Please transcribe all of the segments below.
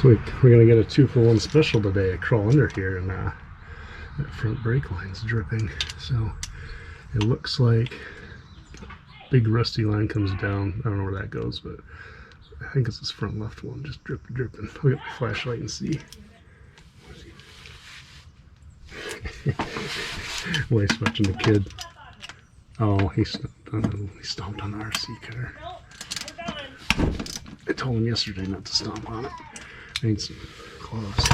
We're gonna get a 2-for-1 special today. I crawl under here and that front brake line's dripping. So it looks like big rusty line comes down. I don't know where that goes, but I think it's this front left one, just dripping. I'll get my flashlight and see. Wife's watching the kid. Oh, he stomped on the RC car. I told him yesterday not to stomp on it. I need some gloves.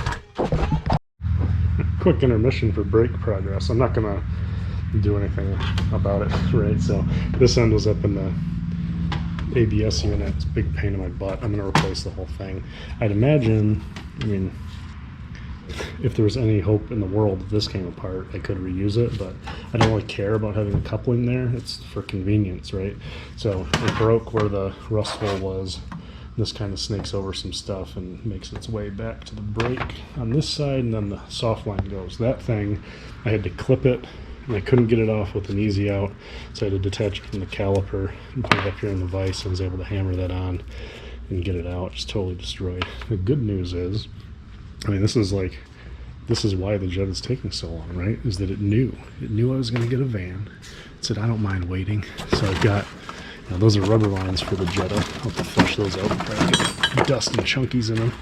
Quick intermission for brake progress. I'm not gonna do anything about it, right? So this end was up in the ABS unit. It's a big pain in my butt. I'm gonna replace the whole thing. I'd imagine, I mean, if there was any hope in the world if this came apart, I could reuse it, but I don't really care about having a coupling there. It's for convenience, right? So it broke where the rust hole was. This kind of snakes over some stuff and makes its way back to the brake on this side, and then the soft line goes. That thing, I had to clip it, and I couldn't get it off with an easy out, so I had to detach it from the caliper and put it up here in the vise. I was able to hammer that on and get it out. It's totally destroyed. The good news is, I mean, this is why the Jetta's taking so long, right? Is that it knew I was going to get a van. It said, I don't mind waiting. So I've got, you know, those are rubber lines for the Jetta. I'll have to flush those out and probably get dust and chunkies in them.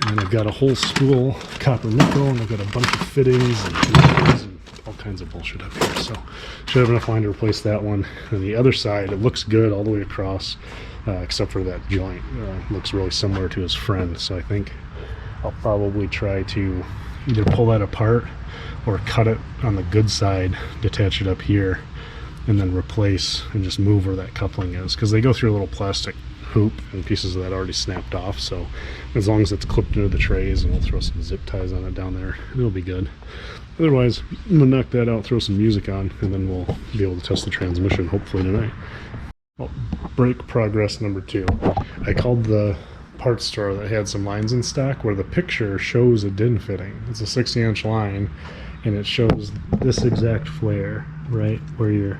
And then I've got a whole spool of copper nickel, and I've got a bunch of fittings and connectors and all kinds of bullshit up here. So should have enough line to replace that one. And the other side, it looks good all the way across, except for that joint. Looks really similar to his friend. So I think I'll probably try to either pull that apart or cut it on the good side, detach it up here, and then replace and just move where that coupling is, because they go through a little plastic hoop and pieces of that already snapped off. So as long as it's clipped into the trays, and we'll throw some zip ties on it down there, it'll be good. Otherwise, I'm gonna knock that out, throw some music on, and then we'll be able to test the transmission hopefully tonight. Well, brake progress number 2. I called the parts store that had some lines in stock where the picture shows a DIN fitting. It's a 60-inch line, and it shows this exact flare, right, where you're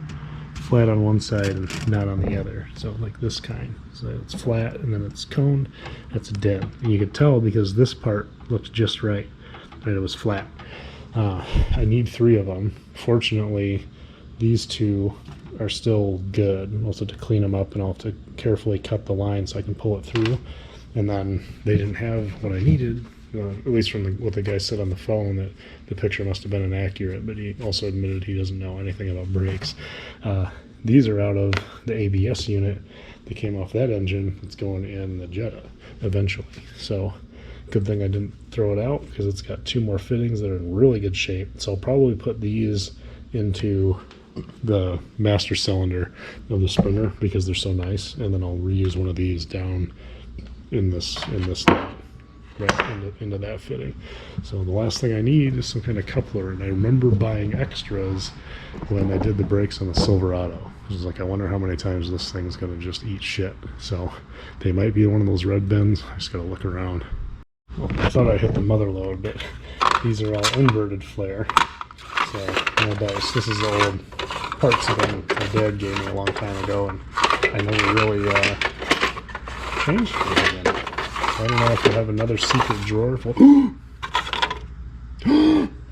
flat on one side and not on the other. So like this kind. So it's flat and then it's coned. That's a DIN. And you could tell because this part looked just right. It was flat. I need 3 of them. Fortunately, these 2 are still good. I'll have to clean them up, and I'll have to carefully cut the line so I can pull it through. And then they didn't have what I needed, at least from what the guy said on the phone, that the picture must have been inaccurate, but he also admitted he doesn't know anything about brakes. These are out of the ABS unit that came off that engine. It's going in the Jetta eventually. So good thing I didn't throw it out, because it's got 2 more fittings that are in really good shape. So I'll probably put these into the master cylinder of the Springer because they're so nice, and then I'll reuse one of these down in this right into that fitting. So the last thing I need is some kind of coupler, and I remember buying extras when I did the brakes on the Silverado. It was like, I wonder how many times this thing's gonna just eat shit. So they might be one of those red bins. I just gotta look around. Well, I thought I hit the mother load, but these are all inverted flare. So no dice. This is the old parts that my dad gave me a long time ago, and I never really changed anything in it. So I don't know if I have another secret drawer.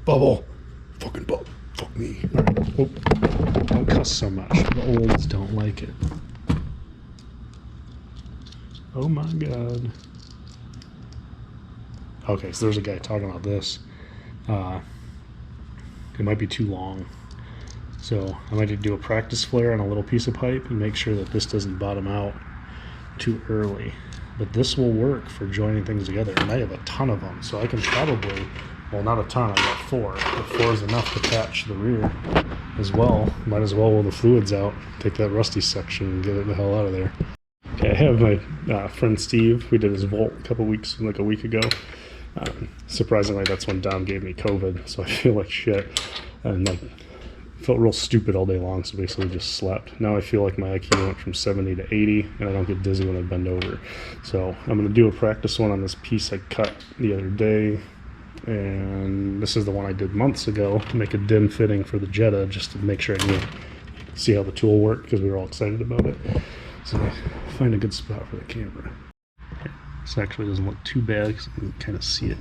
Bubble! Fucking bubble. Fuck me. Alright. Oh, don't cuss so much. The olds don't like it. Oh my god. Okay, so there's a guy talking about this. It might be too long. So I might need to do a practice flare on a little piece of pipe and make sure that this doesn't bottom out too early. But this will work for joining things together, and I have a ton of them, so I can probably, well, not a ton, I've got 4, but 4 is enough to patch the rear as well. Might as well while the fluid's out, take that rusty section and get it the hell out of there. Okay, I have my friend Steve. We did his Volt a week ago. Surprisingly, that's when Dom gave me COVID, so I feel like shit, and like felt real stupid all day long, so basically just slept. Now I feel like my IQ went from 70 to 80, and I don't get dizzy when I bend over. So I'm going to do a practice one on this piece I cut the other day, and this is the one I did months ago to make a DIN fitting for the Jetta, just to make sure I can see how the tool worked, because we were all excited about it. So find a good spot for the camera. This actually doesn't look too bad because I can kind of see it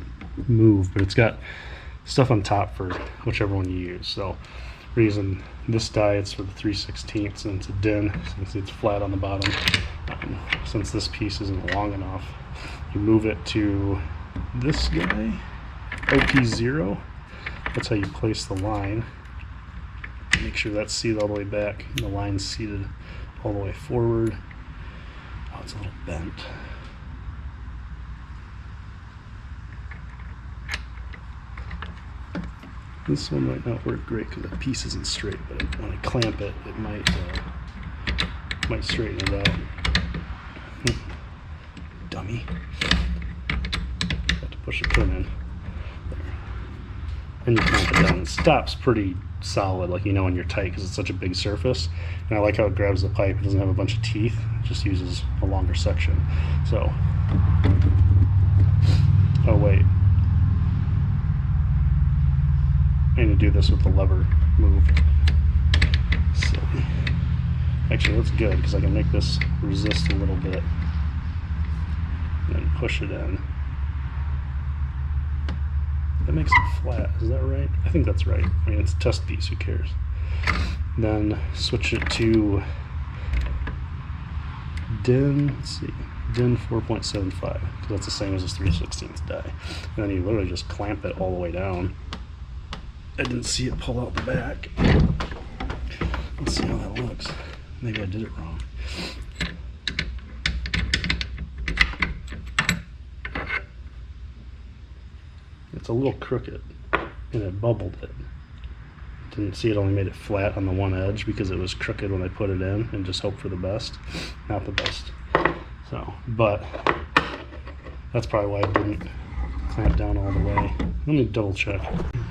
move, but it's got stuff on top for whichever one you use. So we're using this die, it's for the 3/16, and it's a DIN since it's flat on the bottom. Since this piece isn't long enough, you move it to this guy, OP0. That's how you place the line. Make sure that's seated all the way back, and the line's seated all the way forward. Oh, it's a little bent. This one might not work great because the piece isn't straight, but when I clamp it, it might straighten it out. Dummy. Have to push a pin in. There. And you clamp it down. It stops pretty solid, like you know when you're tight because it's such a big surface. And I like how it grabs the pipe. It doesn't have a bunch of teeth. It just uses a longer section. So, oh wait. I need to do this with the lever moved. Silly. Actually, that's good because I can make this resist a little bit and then push it in. That makes it flat, is that right? I think that's right. I mean, it's a test piece, who cares? Then switch it to DIN, let's see, DIN 4.75, because that's the same as this 3/16 die. And then you literally just clamp it all the way down. I didn't see it pull out the back. Let's see how that looks. Maybe I did it wrong. It's a little crooked, and it bubbled it. Didn't see it only made it flat on the one edge because it was crooked when I put it in, and just hope for the best. Not the best. So, but that's probably why it didn't clamp down all the way. Let me double check.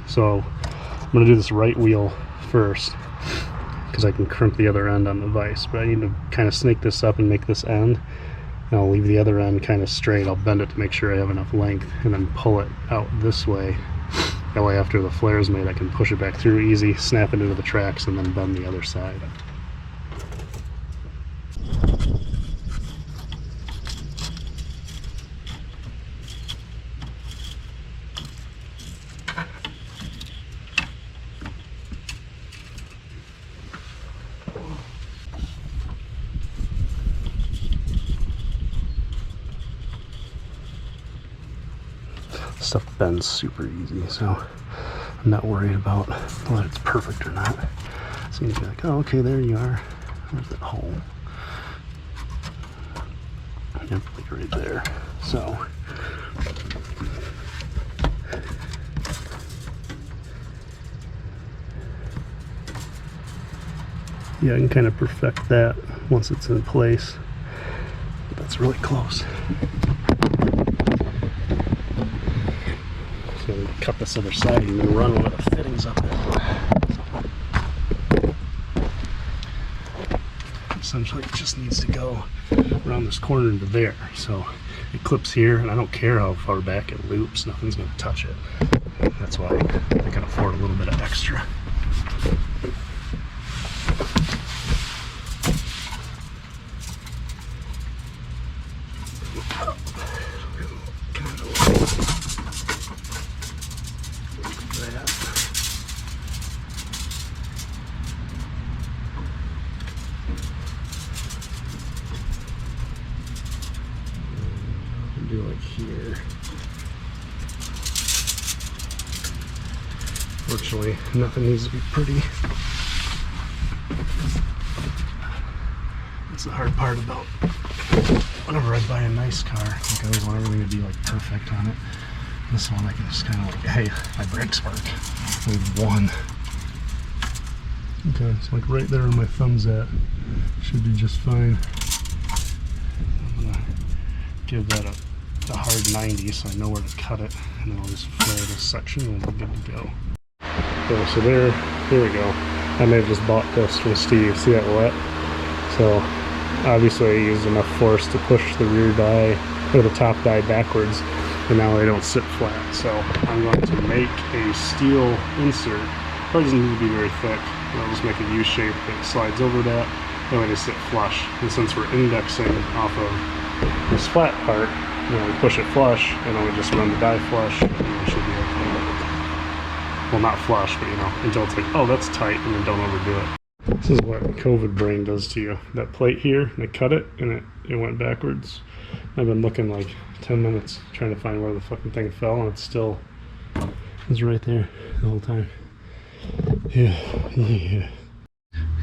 So I'm going to do this right wheel first because I can crimp the other end on the vise, but I need to kind of snake this up and make this end, and I'll leave the other end kind of straight. I'll bend it to make sure I have enough length and then pull it out this way. That way after the flare is made I can push it back through easy, snap it into the tracks, and then bend the other side. Stuff bends super easy, so I'm not worried about whether it's perfect or not. So you can be like, oh, okay, there you are. Where's that hole? Yep, like right there. So yeah, I can kind of perfect that once it's in place. But that's really close. So cut this other side and then run one of the fittings up it. Essentially it just needs to go around this corner into there. So it clips here, and I don't care how far back it loops, nothing's going to touch it. That's why I can afford a little bit of extra. Do like here. Fortunately, nothing needs to be pretty. That's the hard part about whenever I buy a nice car. Like I always want everything to be like perfect on it. This one I can just kind of like, hey, my brakes work. Leave one. Okay, so like right there where my thumb's at should be just fine. I'm gonna give that a hard 90 so I know where to cut it, and then I'll just flare this section and we'll be good to go. Okay, so there we go. I may have just bought this from Steve. See that wet? So obviously I used enough force to push the rear die or the top die backwards, and now they don't sit flat. So I'm going to make a steel insert. Probably doesn't need to be very thick. I'll just make a U shape that slides over that way they sit flush. And since we're indexing off of this flat part, we push it flush, and then we just run the die flush, and we should be okay. Well, not flush, but until it's like, oh, that's tight, and then don't overdo it. This is what COVID brain does to you. That plate here, and it cut it, and it went backwards. I've been looking like 10 minutes trying to find where the fucking thing fell, and it's right there the whole time. Yeah.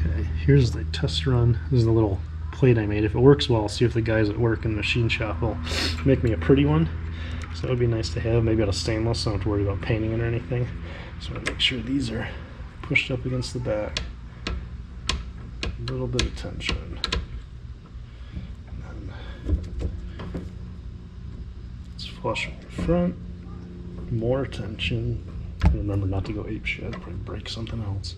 Okay, here's the test run. This is the little plate I made. If it works well, I'll see if the guys at work in the machine shop will make me a pretty one. So that would be nice to have. Maybe out of stainless, so I don't have to worry about painting it or anything. So I make sure these are pushed up against the back. A little bit of tension. And then let's flush with the front. More tension. Remember not to go ape shit, probably break something else.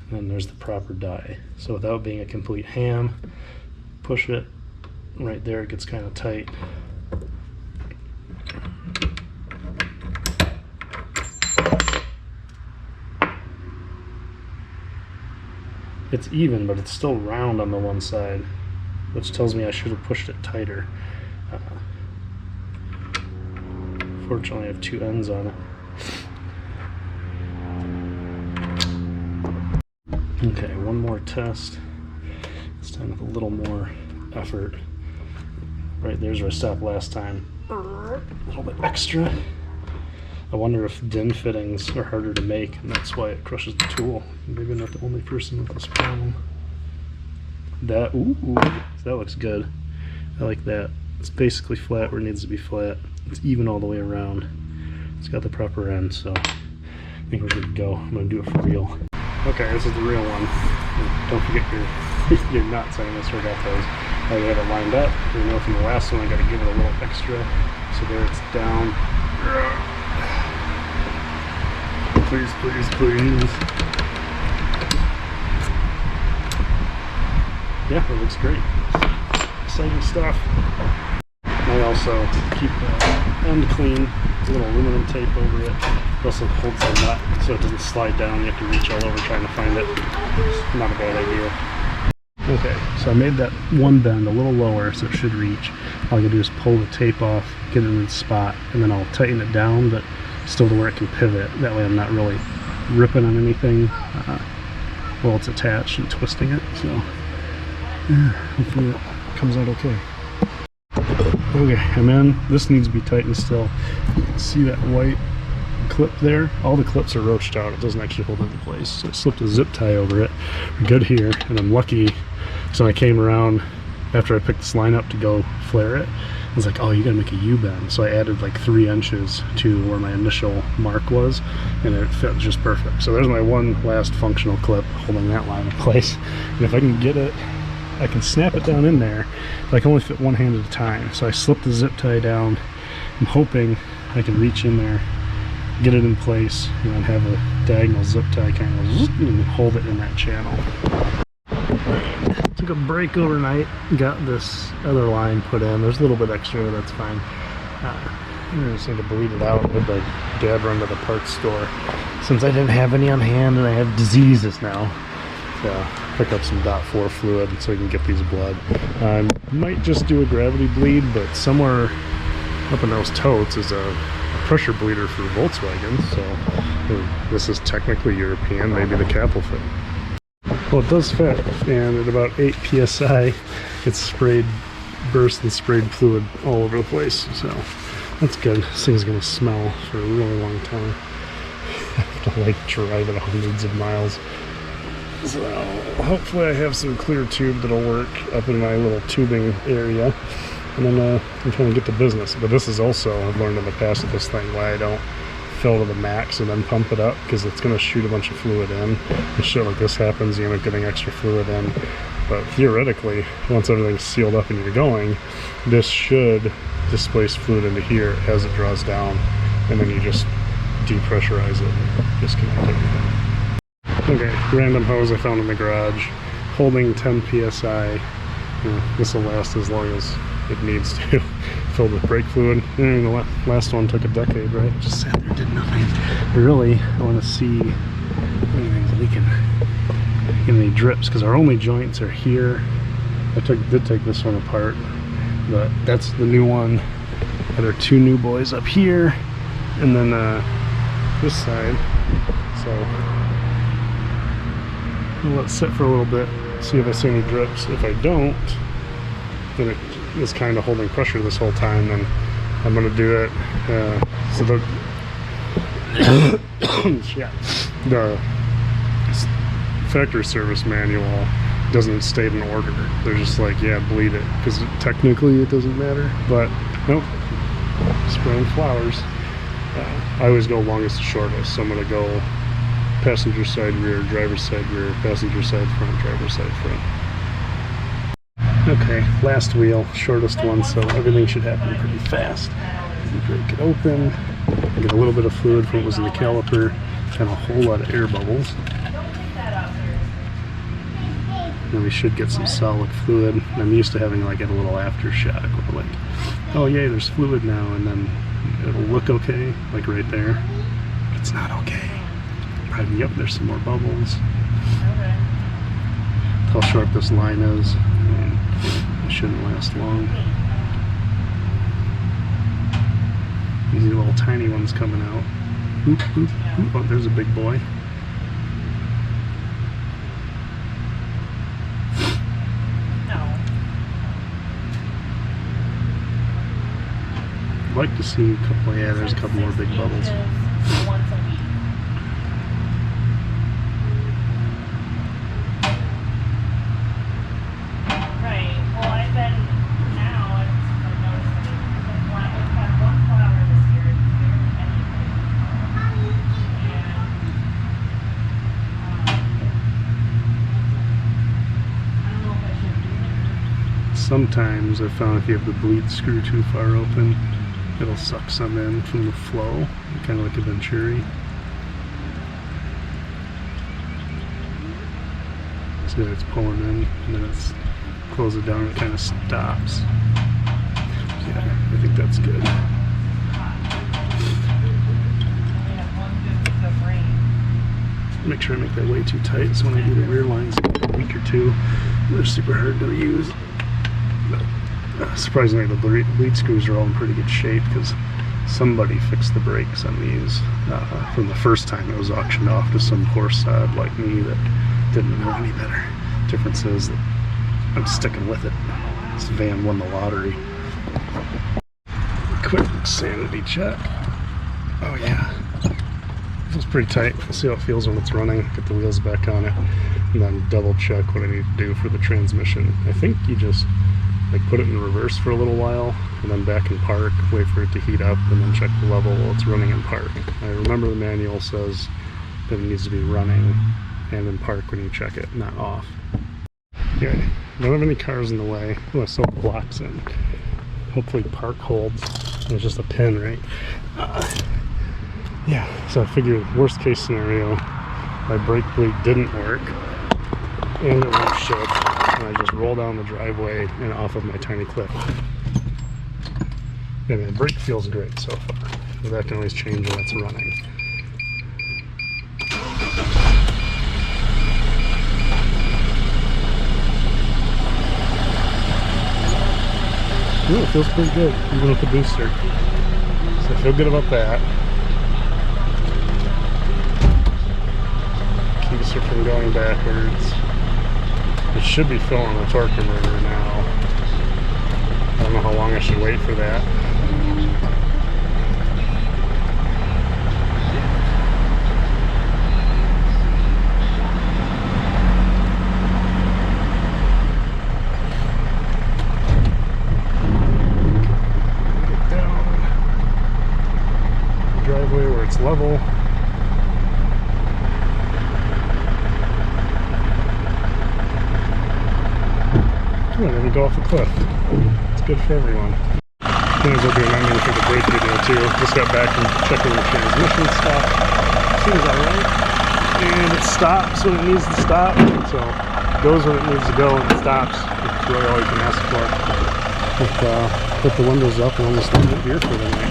And then there's the proper die. So without being a complete ham, push it right there, it gets kind of tight. It's even, but it's still round on the one side, which tells me I should have pushed it tighter. Fortunately, I have two ends on it. Okay, one more test. This time with a little more effort. Right there's where I stopped last time. A little bit extra. I wonder if DIN fittings are harder to make, and that's why it crushes the tool. Maybe I'm not the only person with this problem. That looks good. I like that. It's basically flat where it needs to be flat. It's even all the way around. It's got the proper end, so I think we're good to go. I'm gonna do it for real. Okay, this is the real one. Don't forget your nuts. I almost forgot those. I have it lined up. You know, from the last one, I got to give it a little extra. So there, it's down. Please, please, please. Yeah, it looks great. Exciting stuff. I also keep the end clean. A little aluminum tape over it. It also holds the nut so it doesn't slide down. You have to reach all over trying to find it. Not a bad idea. Okay, so I made that one bend a little lower so it should reach. All I gotta do is pull the tape off, get it in its spot, and then I'll tighten it down, but still to where it can pivot. That way I'm not really ripping on anything while it's attached and twisting it. So yeah, hopefully it comes out okay. Okay, I'm in. This needs to be tightened still. You can see that white clip there. All the clips are roached out. It doesn't actually hold it in place. So I slipped a zip tie over it. We're good here, and I'm lucky. So I came around after I picked this line up to go flare it. I was like, oh, you gotta make a U-bend. So I added like 3 inches to where my initial mark was, and it fit just perfect. So there's my one last functional clip holding that line in place. And if I can get it, I can snap it down in there, but I can only fit one hand at a time. So I slipped the zip tie down. I'm hoping I can reach in there, get it in place, and have a diagonal zip tie kind of and hold it in that channel. Took a break overnight, got this other line put in. There's a little bit extra, but that's fine. I just need to bleed it out with the dad run to the parts store. Since I didn't have any on hand and I have diseases now, so pick up some .4 fluid so I can get these blood. I might just do a gravity bleed, but somewhere up in those totes is a pressure bleeder for Volkswagen, so this is technically European. Maybe the cap will fit. Well, it does fit, and at about 8 psi it's sprayed, burst and sprayed fluid all over the place, so that's good. This thing's gonna smell for a really long time. I have to like drive it hundreds of miles. So hopefully I have some clear tube that'll work up in my little tubing area, and then I'm trying to get to business. But this is also, I've learned in the past with this thing, why I don't fill to the max and then pump it up, because it's going to shoot a bunch of fluid in. And shit like this happens, you end up getting extra fluid in. But theoretically, once everything's sealed up and you're going, this should displace fluid into here as it draws down, and then you just depressurize it and disconnect everything. Okay, random hose I found in the garage, holding 10 psi. This will last as long as it needs to. Filled with brake fluid. And the last one took a decade, right? Just sat there, did nothing. Really, I want to see if anything's leaking. Any drips, because our only joints are here. I did take this one apart, but that's the new one. Got our two new boys up here, and then this side. So I'll let it sit for a little bit, see if I see any drips. If I don't, then it is kind of holding pressure this whole time, then I'm going to do it. So the yeah, the factory service manual doesn't state an order. They're just like, yeah, bleed it, because technically it doesn't matter. But nope, spraying flowers. I always go longest to shortest, so I'm going to go passenger side rear, driver's side rear, passenger side front, driver's side front. Okay, last wheel, shortest one, so everything should happen pretty fast. Break it open, get a little bit of fluid from what was in the caliper, and a whole lot of air bubbles. And we should get some solid fluid. I'm used to having like a little aftershock where like, oh yay, there's fluid now, and then it'll look okay, like right there. But it's not okay. Probably, yep, there's some more bubbles. How short this line is, and it shouldn't last long. These little tiny ones coming out. Oop, oop, oop. Oh, there's a big boy. I'd like to see a couple, yeah, there's a couple more big bubbles. Sometimes I found if you have the bleed screw too far open, it'll suck some in from the flow, kind of like a venturi. See that it's pulling in, and then it's close it down and it kind of stops. Yeah, I think that's good. Make sure I make that way too tight, so when I do the rear lines in a week or two, they're super hard to use. Surprisingly, the bleed screws are all in pretty good shape because somebody fixed the brakes on these from the first time it was auctioned off to some poor sod like me that didn't know any better. Difference is that I'm sticking with it. This van won the lottery. Quick sanity check. Oh yeah, feels pretty tight. We'll see how it feels when it's running. Get the wheels back on it, and then double check what I need to do for the transmission. I think you just like put it in reverse for a little while and then back in park, wait for it to heat up, and then check the level while it's running in park. I remember the manual says that it needs to be running and in park when you check it, not off. Okay, don't have any cars in the way. I'm gonna soak blocks in. Hopefully park holds. There's just a pin, right? Yeah, so I figured worst case scenario, my brake bleed didn't work and it won't shift. And I just roll down the driveway and off of my tiny cliff. And the brake feels great so far. But that can always change when it's running. Ooh, it feels pretty good, even with the booster. So I feel good about that. Keeps her from going backwards. It should be filling the torque converter now. I don't know how long I should wait for that. Get down the driveway where it's level. Oh, then we go off the cliff. It's good for everyone. As I'll do an ending for the brake video too. Just got back from checking the transmission stuff. Seems alright. And it stops when it needs to stop. So it goes when it needs to go and it stops. It's really all you can ask for. Put the windows up and almost leave it here for the night.